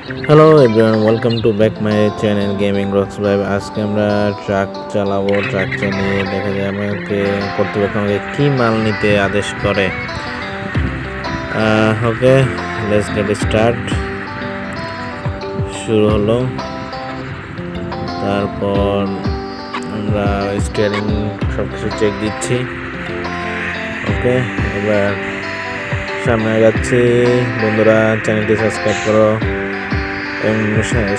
Hello everyone, welcome to back my channel gaming rocks ভাই। আজকে আমরা ট্রাক চালাবো। ট্রাক চালিয়ে দেখা যায় আমাকে কর্তৃপক্ষ আমাকে কী মাল নিতে আদেশ করে। ওকে, লেটস গেট স্টার্ট। শুরু হলো। তারপর আমরা স্টিয়ারিং সব কিছু চেক দিচ্ছি। ওকে, এবার সামনে যাচ্ছি। বন্ধুরা, চ্যানেলটি সাবস্ক্রাইব করো এবং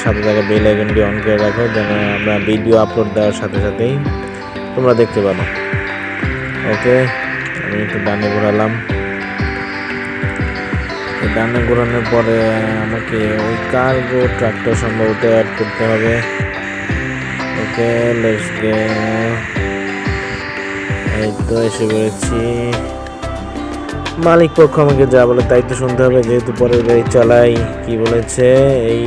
সাথে থাকা বেল আইকনটি অন করে রাখো, যেন আমরা ভিডিও আপলোড দেওয়ার সাথে সাথেই তোমরা দেখতে পারো। ওকে, আমি একটু ডানে ঘোরালাম। ডানে ঘোরানোর পরে আমাকে ওই কার্গো ট্রাকটা সম্ভবত অ্যাড করতে হবে। ওকে, লেটস গো। এই তো এসে পড়েছি। মালিক পক্ষ আমাকে যা বলে তাই তো শুনতে হবে, যেহেতু পরের গাড়ি চালাই। কি বলেছে, এই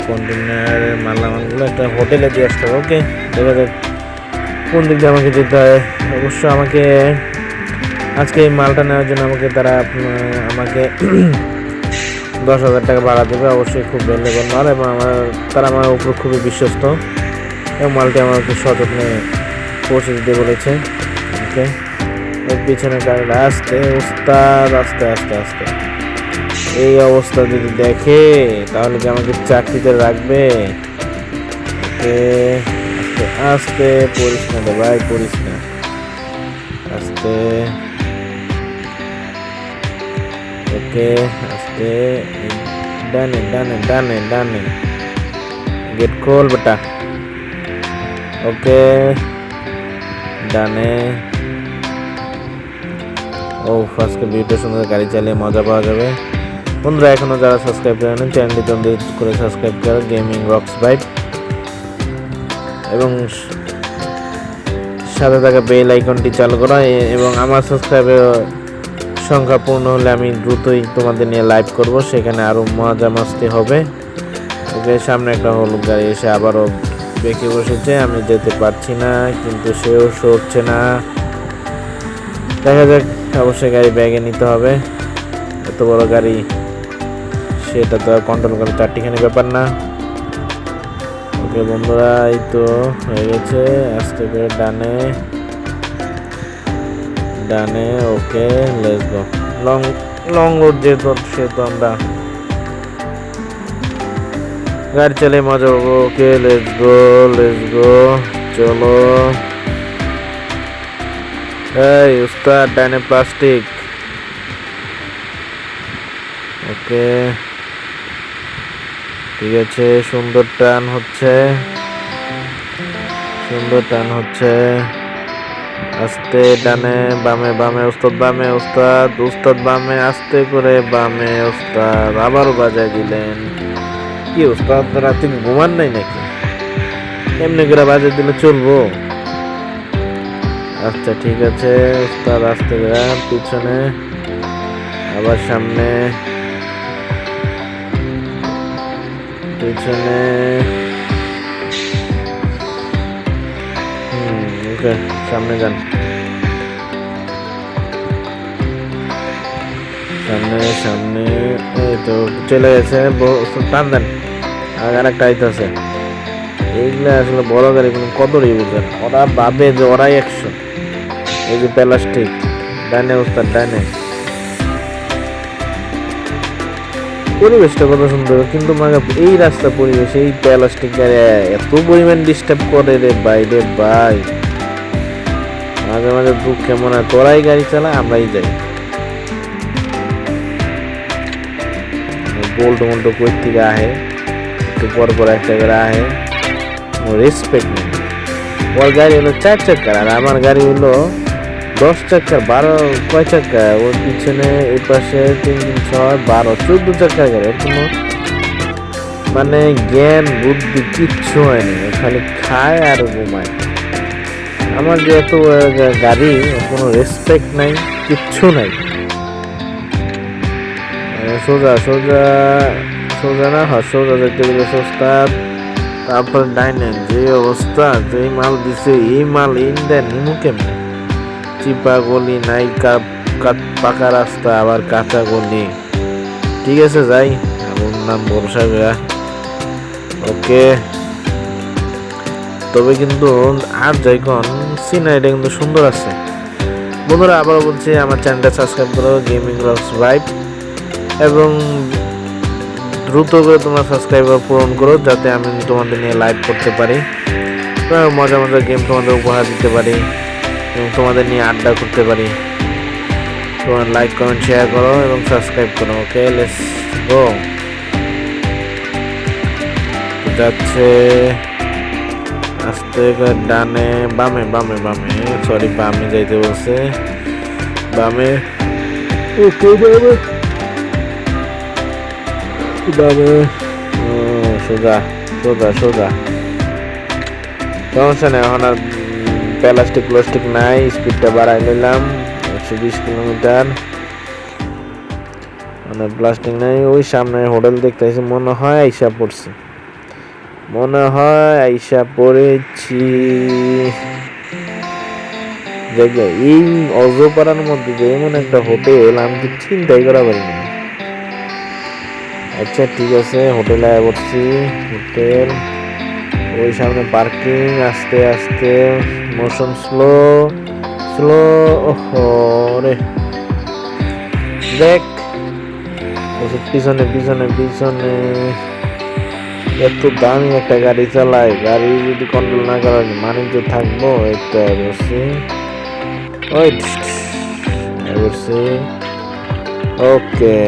কন্টেনার মালামালগুলো একটা হোটেলে দিয়ে আসতে হবে। ওকে, দেখা যাক কোন দিক দিয়ে আমাকে যেতে হয়। অবশ্য আমাকে আজকে এই মালটা নেওয়ার জন্য তারা আমাকে 10,000 টাকা ভাড়া দেবে। অবশ্যই খুব ভ্যালুয়েবল মাল এবং তারা আমার উপর খুবই বিশ্বস্ত এবং মালটি আমাকে সযত্নে পৌঁছে দিতে বলেছে। ওকে, এর পিছনে গাড়িটা আস্তে উস্তাদ, আস্তে আস্তে আস্তে। এই অবস্থা যদি দেখে তাহলে কি আমাকে চাকরিতে রাখবে? ওকে, আস্তে আস্তে, পড়িস না রে ভাই, পড়িস না, আস্তে। ওকে, আস্তে, ডানে ডানে ডানে ডানে, গেট খোল বেটা। ওকে, ডানে। ও আজকে ভিডিও সুন্দর, গাড়ি চালিয়ে মজা পাওয়া যাবে। বন্ধুরা, এখনো যারা সাবস্ক্রাইব করেন চ্যানেলটি অনুরোধ করে সাবস্ক্রাইব করো গেমিং রক্স ভাইব, এবং সাথে থাকা বেল আইকনটি চালু করো। এবং আমার সাবস্ক্রাইবের সংখ্যা পূর্ণ হলে আমি দ্রুতই তোমাদের নিয়ে লাইভ করব, সেখানে আরও মজা মাস্তি হবে। ওকে, সামনে একটা হলুদ গাড়ি এসে আবারও বেঁকে বসেছে। আমি যেতে পারছি না, কিন্তু সেও সরছে না। দেখা যাক, অবশ্যই গাড়ি ব্যাগে নিতে হবে। এত বড় গাড়ি, সেটা তো কন্ট্রোল করা চারটিখানি ব্যাপার না। ওকে বন্ধুরা, এই তো হয়ে গেছে। আস্তে করে ডানে ডানে। ওকে, লেটস গো। লং রোড যেহেতু, সেহেতু আমরা গাড়ি চালিয়ে মজা পাবো। ওকে, লেটস গো লেটস গো, চলো। এই উস্তাদ, ডানে প্লাস্টিক। ওকে, ঠিক আছে। সুন্দর টান হচ্ছে, সুন্দর টান হচ্ছে। আস্তে ডানে, বামে বামে উস্তাদ, বামে উস্তাদ, উস্তাদ বামে, আস্তে করে বামে উস্তাদ। আবারও বাজায় দিলেন। কি উস্তাদ, রাতে ঘুমান নাই নাকি? এমনি করে বাজায় দিলে চলবো? আচ্ছা ঠিক আছে উস্তাদ, আস্তে করে পিছনে, আবার সামনে, পিছনে। ওকে, সামনে যান, সামনে সামনে। এই তো চলে গেছে। টান দেন, আর একটা আইতেছে। এইগুলা আসলে বড় গাড়ি কদরই বুঝেন। ওরা ভাবে যে ওরাই 100। এই যে প্লাস্টিক, ডাইনে উস্তাদ, ডাইনে। পরিবেশটা কত সুন্দর, কিন্তু এই রাস্তা পরিবেশ, এই প্লাস্টিক গাড়ি এত পরিমাণ ডিস্টার্ব করে রে ভাই রে ভাই। মাঝে মাঝে দুঃখ কেমন হয়, তোরাই গাড়ি চালা, আমরাই যাই। বোল্ট মোল্ট কই থেকে আহে, একটু পর পর একটা করে আহে, রেসপেক্ট নেই। ওর গাড়ি হলো 4 চাকার, আর আমার গাড়ি হলো 10 চাকার। 12 কয় চাকা, ওর পিছনে এই পাশে 3 3 6 12 14 চাকার গাড়ি। ওর কোনো মানে জ্ঞান বুদ্ধি কিচ্ছু হয়নি, খালি খায় আর ঘুমায়। আমার যে এত গাড়ি, কোনো রেসপেক্ট নাই, কিচ্ছু নাই। সোজা সোজা সোজা না, হ্যাঁ সোজা যেতে গেলে সস্তা। তারপর ডাইনে যে অবস্থা, যে মাল দিছে, এই মাল ইন্ডিয়া নিমু কেমনে? চিপা গলি নাই, পাকা রাস্তা, আবার কাঁচা গলি। ঠিক আছে যাই, আমার নাম ভরসা। ওকে, তবে কিন্তু আর যাইকন সিনারিটা কিন্তু সুন্দর আছে। বন্ধুরা আবারও বলছি, আমার চ্যানেলটা সাবস্ক্রাইব করো, গেমিং রকস ভাইব, এবং দ্রুত করে তোমরা সাবস্ক্রাইবার পূরণ করো, যাতে আমি তোমাদের নিয়ে লাইভ করতে পারি, মজা মজা গেম তোমাদের উপহার দিতে পারি এবং তোমাদের নিয়ে আড্ডা করতে পারি। তোমার লাইক কমেন্ট শেয়ার করো এবং সাবস্ক্রাইব করো। ওকে, লেটস গো। যাচ্ছে আস্তে করে ডানে, বামে বামে বামে, সরি বামে যাইতে বলছে, বামে। ওকে, বামে বামে, সোজা সোজা সোজা, সমস্যা নেই। এখন আর প্লাস্টিক নাই, স্পিডটা বাড়াই নিলাম 120 কিলোমিটার। মানে প্লাস্টিক নাই। ওই সামনে হোটেল দেখতেছি, মনে হয় আইসা পড়ছি, মনে হয় আইসা পড়েছি। এই অজপাড়ার মধ্যে যে এমন একটা হোটেল আমি তো চিন্তাই করা পারিনি। আচ্ছা ঠিক আছে, হোটেলে আয়া পড়ছি। হোটেল ওই সামনে পার্কিং, আস্তে আস্তে, মোশন স্লো স্লো। ওহো রে, দেখ পিছনে পিছনে পিছনে, এত দামি একটা গাড়ি চালায়, গাড়ি যদি কন্ট্রোল না করা মানে তো থাকবো। একটা বসছি, ওই বসছি। ওকে,